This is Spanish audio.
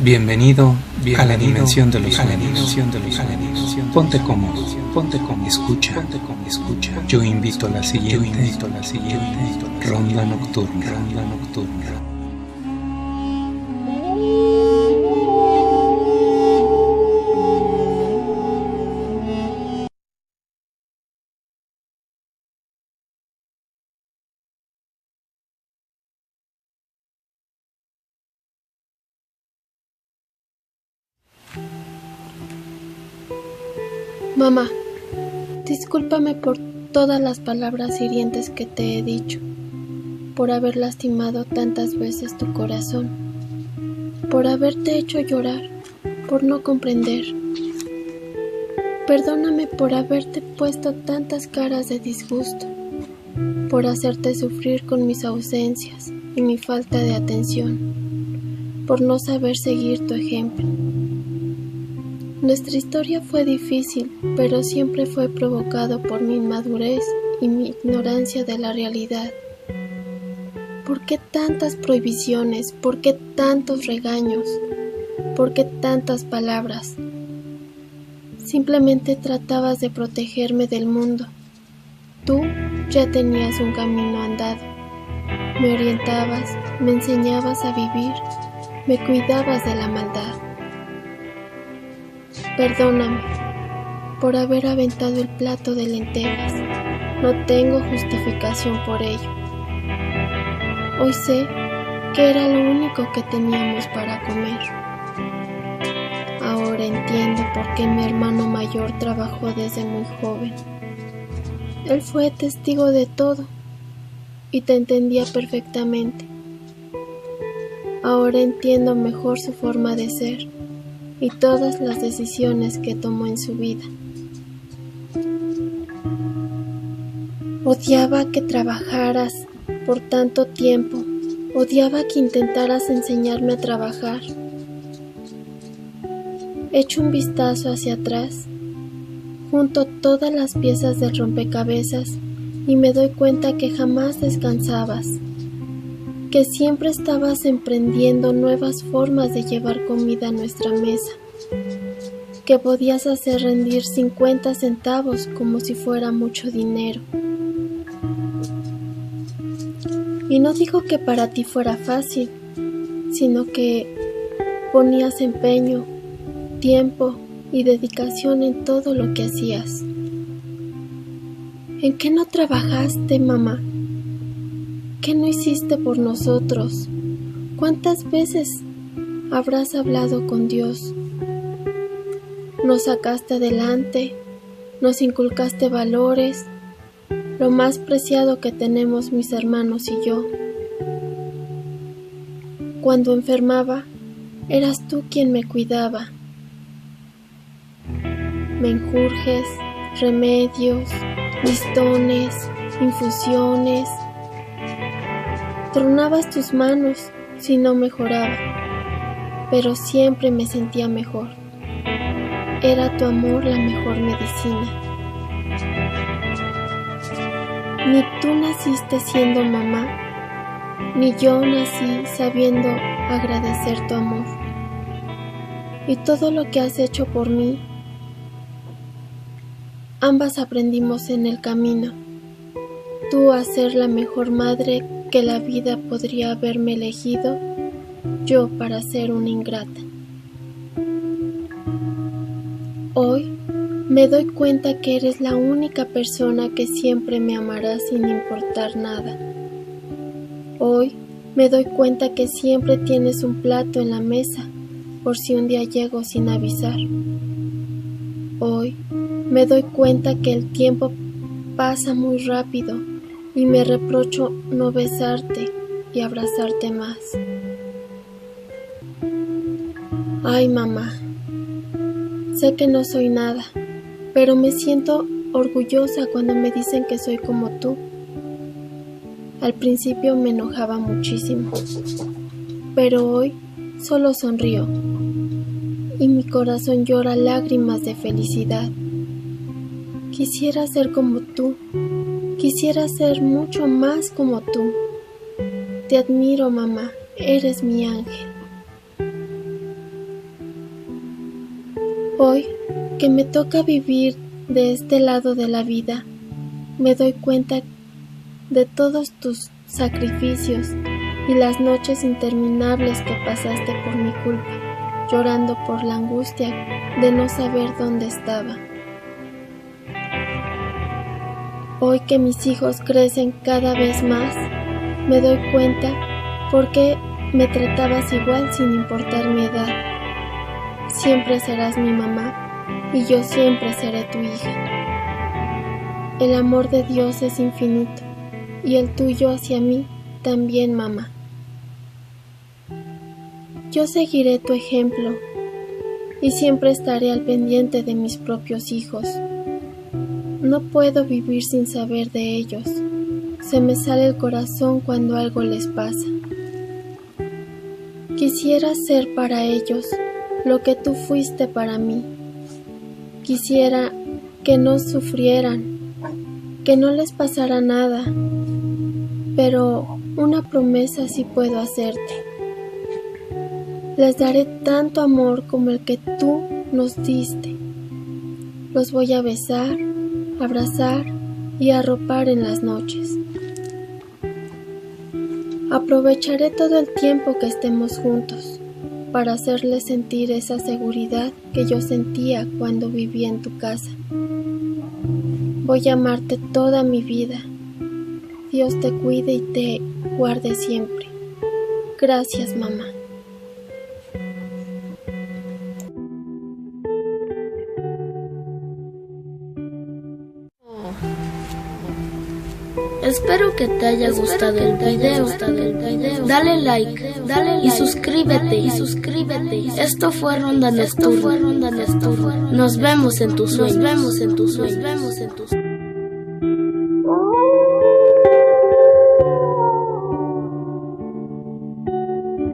Bienvenido a la dimensión de los sueños. Ponte cómodo, escucha. Yo invito a la siguiente ronda nocturna. Mamá, discúlpame por todas las palabras hirientes que te he dicho, por haber lastimado tantas veces tu corazón, por haberte hecho llorar, por no comprender. Perdóname por haberte puesto tantas caras de disgusto, por hacerte sufrir con mis ausencias y mi falta de atención, por no saber seguir tu ejemplo. Nuestra historia fue difícil, pero siempre fue provocado por mi inmadurez y mi ignorancia de la realidad. ¿Por qué tantas prohibiciones? ¿Por qué tantos regaños? ¿Por qué tantas palabras? Simplemente tratabas de protegerme del mundo. Tú ya tenías un camino andado. Me orientabas, me enseñabas a vivir, me cuidabas de la maldad. Perdóname por haber aventado el plato de lentejas. No tengo justificación por ello. Hoy sé que era lo único que teníamos para comer. Ahora entiendo por qué mi hermano mayor trabajó desde muy joven. Él fue testigo de todo y te entendía perfectamente. Ahora entiendo mejor su forma de ser y todas las decisiones que tomó en su vida. Odiaba que trabajaras por tanto tiempo, odiaba que intentaras enseñarme a trabajar. Echo un vistazo hacia atrás, junto todas las piezas del rompecabezas y me doy cuenta que jamás descansabas, que siempre estabas emprendiendo nuevas formas de llevar comida a nuestra mesa, que podías hacer rendir 50 centavos como si fuera mucho dinero. Y no digo que para ti fuera fácil, sino que ponías empeño, tiempo y dedicación en todo lo que hacías. ¿En qué no trabajaste, mamá? ¿Qué no hiciste por nosotros? ¿Cuántas veces habrás hablado con Dios? Nos sacaste adelante, nos inculcaste valores, lo más preciado que tenemos mis hermanos y yo. Cuando enfermaba, eras tú quien me cuidaba. Menjurjes, remedios, listones, infusiones. Tronabas tus manos si no mejoraba, pero siempre me sentía mejor. Era tu amor la mejor medicina. Ni tú naciste siendo mamá, ni yo nací sabiendo agradecer tu amor. Y todo lo que has hecho por mí, ambas aprendimos en el camino. Tú a ser la mejor madre que la vida podría haberme elegido, yo para ser una ingrata. Hoy me doy cuenta que eres la única persona que siempre me amará sin importar nada. Hoy me doy cuenta que siempre tienes un plato en la mesa por si un día llego sin avisar. Hoy me doy cuenta que el tiempo pasa muy rápido y me reprocho no besarte y abrazarte más. Ay, mamá, sé que no soy nada, pero me siento orgullosa cuando me dicen que soy como tú. Al principio me enojaba muchísimo, pero hoy solo sonrío y mi corazón llora lágrimas de felicidad. Quisiera ser como tú, quisiera ser mucho más como tú. Te admiro, mamá, eres mi ángel. Hoy, que me toca vivir de este lado de la vida, me doy cuenta de todos tus sacrificios y las noches interminables que pasaste por mi culpa, llorando por la angustia de no saber dónde estaba. Hoy que mis hijos crecen cada vez más, me doy cuenta por qué me tratabas igual sin importar mi edad. Siempre serás mi mamá y yo siempre seré tu hija. El amor de Dios es infinito y el tuyo hacia mí también, mamá. Yo seguiré tu ejemplo y siempre estaré al pendiente de mis propios hijos. No puedo vivir sin saber de ellos. Se me sale el corazón cuando algo les pasa. Quisiera ser para ellos lo que tú fuiste para mí. Quisiera que no sufrieran, que no les pasara nada, pero una promesa sí puedo hacerte. Les daré tanto amor como el que tú nos diste. Los voy a besar, abrazar y arropar en las noches. Aprovecharé todo el tiempo que estemos juntos para hacerles sentir esa seguridad que yo sentía cuando vivía en tu casa. Voy a amarte toda mi vida. Dios te cuide y te guarde siempre. Gracias, mamá. Espero que te haya gustado el video. Dale like y suscríbete. Esto fue Ronda Nocturna. Nos vemos en tus sueños.